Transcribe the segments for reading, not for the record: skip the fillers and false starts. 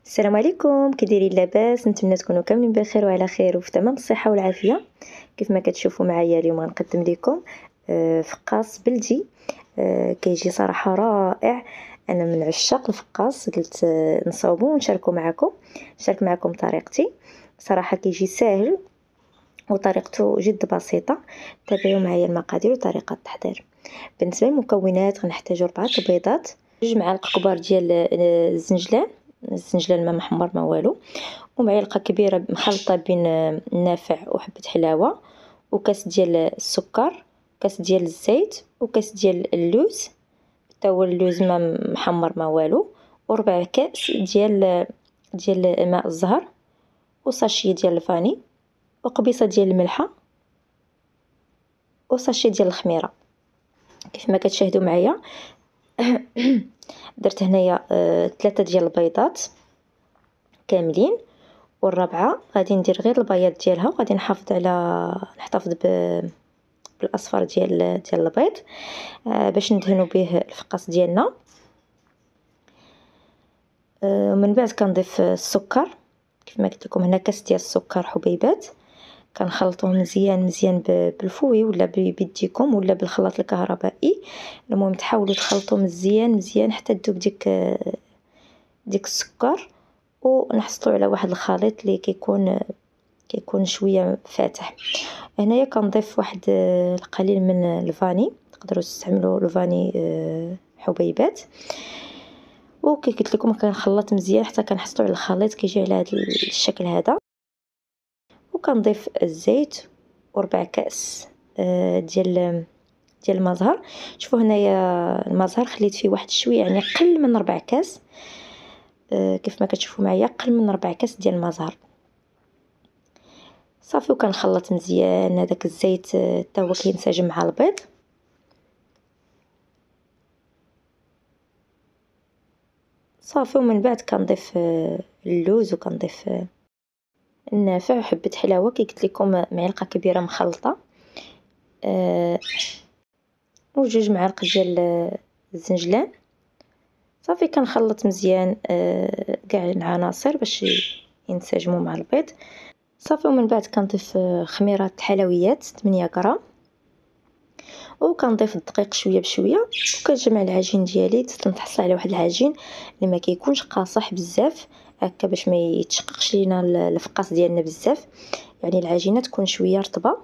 السلام عليكم، كي دايرين؟ لاباس؟ نتمنى تكونوا كاملين بخير وعلى خير وفي تمام الصحه والعافيه. كيف ما كتشوفوا معايا اليوم غنقدم لكم فقاص بلدي. كيجي صراحه رائع. انا من عشاق الفقاص، قلت نصاوبو ونشاركو معكم، نشارك معكم طريقتي. صراحه كيجي ساهل وطريقته جد بسيطه. تابعوا معايا المقادير وطريقه التحضير. بالنسبه للمكونات غنحتاجو 4 بيضات، 2 معالق كبار ديال الزنجلان ما محمر ما والو، ومعلقه كبيره مخلطه بين النافع وحبه حلاوه، وكاس ديال السكر، كاس ديال الزيت، وكاس ديال اللوز حتى هو اللوز ما محمر ما والو، وربع كاس ديال ماء الزهر، وساشي ديال الفاني، وقبيصه ديال الملحه، وساشي ديال الخميره. كيف ما كتشاهدوا معايا درت هنايا 3 ديال البيضات كاملين، والرابعه غادي ندير غير البياض ديالها، وغادي نحتفظ بالاصفر ديال البيض باش ندهنوا به الفقاص ديالنا. ومن بعد كنضيف السكر، كيف ما قلت لكم هنا كاس ديال السكر حبيبات، كنخلطوه مزيان بالفوي ولا بيديكم ولا بالخلاط الكهربائي. المهم تحاولوا تخلطوا مزيان حتى تذوب ديك السكر، ونحصلوا على واحد الخليط اللي كيكون شويه فاتح. هنايا كنضيف واحد القليل من الفاني، تقدروا تستعملوا الفاني حبيبات. وكي قلت لكم كنخلط مزيان حتى كنحصلوا على الخليط كيجي على هذا الشكل هذا. وكنضيف الزيت وربع كاس ديال المزهر. شوفوا هنايا المزهر خليت فيه واحد شويه، يعني قل من 4 كاس. كيف ما كتشوفوا معايا قل من 4 كاس ديال المزهر صافي. وكنخلط مزيان هذاك الزيت حتى هو كينسجم مع البيض. صافي. ومن بعد كنضيف اللوز، وكنضيف النافع وحبه حلاوه كي قلت لكم معلقه كبيره مخلطه، وجوج معالق ديال الزنجلان. صافي كنخلط مزيان كاع العناصر باش ينسجموا مع البيض. صافي. ومن بعد كنضيف خميره حلويات 8 غرام، وكنضيف الدقيق شويه بشويه، وكنجمع العجين ديالي حتى نتحصل على واحد العجين اللي ما كيكونش قاصح بزاف هكا باش ما يتشققش لينا الفقاص ديالنا بزاف. يعني العجينه تكون شويه رطبه،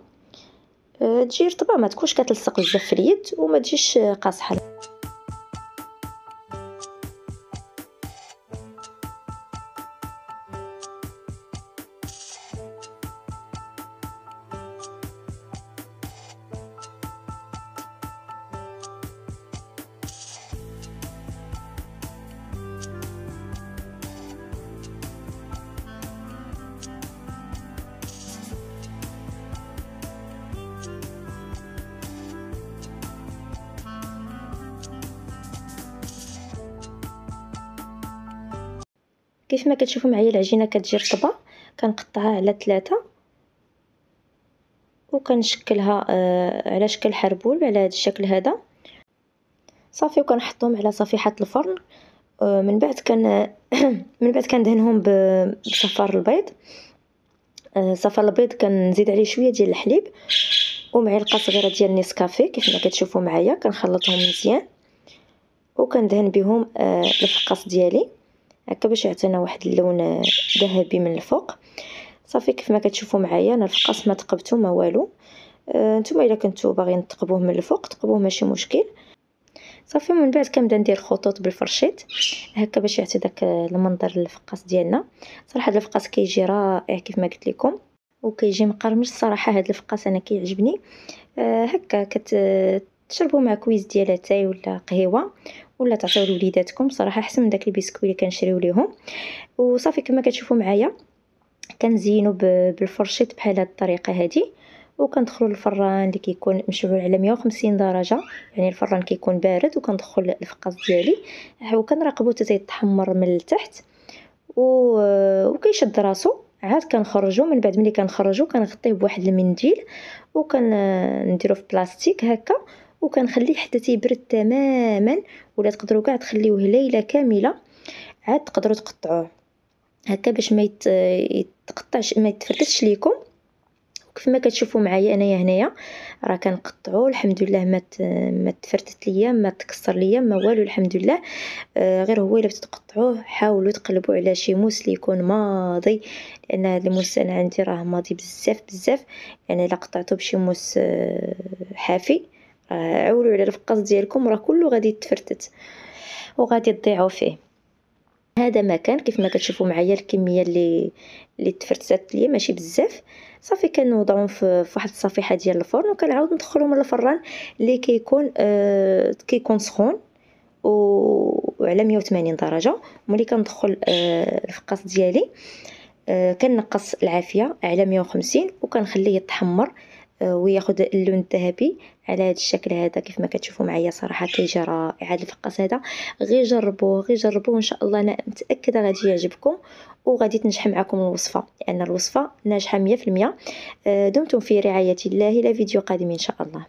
تجي رطبه ما تكونش كتلصق بزاف في اليد وما تجيش قاصحه. كيف ما كتشوفوا معايا العجينه كتجي رطبه، كنقطعها على 3 وكنشكلها على شكل حربول على هذا الشكل هذا. صافي. وكنحطهم على صفيحه الفرن. من بعد من بعد كندهنهم بصفار البيض. صفار البيض كنزيد عليه شويه ديال الحليب ومعلقه صغيره ديال النسكافيه. كيف ما كتشوفوا معايا كنخلطهم مزيان وكندهن بهم الفقاص ديالي هكا باش يعطينا واحد اللون ذهبي من الفوق. صافي. كيف ما كتشوفوا معايا انا الفقاص ما تقبته ما والو. نتوما الا كنتو باغيين تقبوه من الفوق تقبوه ماشي مشكل. صافي. من بعد كنبدا ندير خطوط بالفرشيط هكا باش يعطي داك المنظر للفقاص ديالنا. صراحه هذا الفقاس كيجي رائع كيف ما قلت لكم، وكيجي مقرمش. الصراحه هذا الفقاس انا كيعجبني. هكا تشربوا مع كويس ديال اتاي ولا قهوه، ولا تعطيو لوليداتكم. صراحه احسن من داك البسكويت اللي كنشريو ليهم. وصافي كما كتشوفوا معايا كنزينوا بالفرشيط بحال هذه الطريقه هذه، وكندخلوا للفران اللي كيكون مشعول على 150 درجه، يعني الفران كيكون بارد، وكندخل الفقاص ديالي وكنراقبو حتى يتحمر من التحت وكيشد راسو. عاد كنخرجوا. من بعد ملي كنخرجوا كنغطيه بواحد المنديل وكنديرو في بلاستيك هكا، وكنخليه حتى تيبرد تماما، ولا تقدروا كاع تخليوه ليله كامله عاد تقدروا تقطعوه. هكا باش ما يتقطعش، ما يتفرتش ليكم. كيف ما كتشوفوا معايا انايا هنايا راه كنقطعوا الحمد لله، ما تفرتت ليا، ما تكسر ليا، ما والو الحمد لله. غير هو الا تقطعوه حاولوا تقلبوا على شي موس اللي يكون ماضي، لان هذا الموس انا عندي راه ماضي بزاف بزاف. يعني الا قطعتو بشي موس حافي، عولوا على الفقاص ديالكم راه كله غادي يتفرتت وغادي تضيعوا فيه. هذا ما كان كيف ما كتشوفوا معايا الكميه اللي تفرتات ليا ماشي بزاف. صافي كنوضعهم في واحد الصفيحه ديال الفرن، وكنعاود ندخلهم للفران اللي كيكون سخون وعلى 180 درجه. ملي كندخل الفقاص ديالي كنقص العافيه على 150 وكنخليه يتحمر وياخذ اللون الذهبي على هذا الشكل هذا. كيف ما كتشوفوا معايا صراحه كيجي رائع هذا الفقاص هذا. غير جربوه، غير جربوه، ان شاء الله انا متاكده غادي يعجبكم وغادي تنجح معكم الوصفه، لان الوصفه ناجحه 100%. دمتم في رعايه الله، الى فيديو قادم ان شاء الله.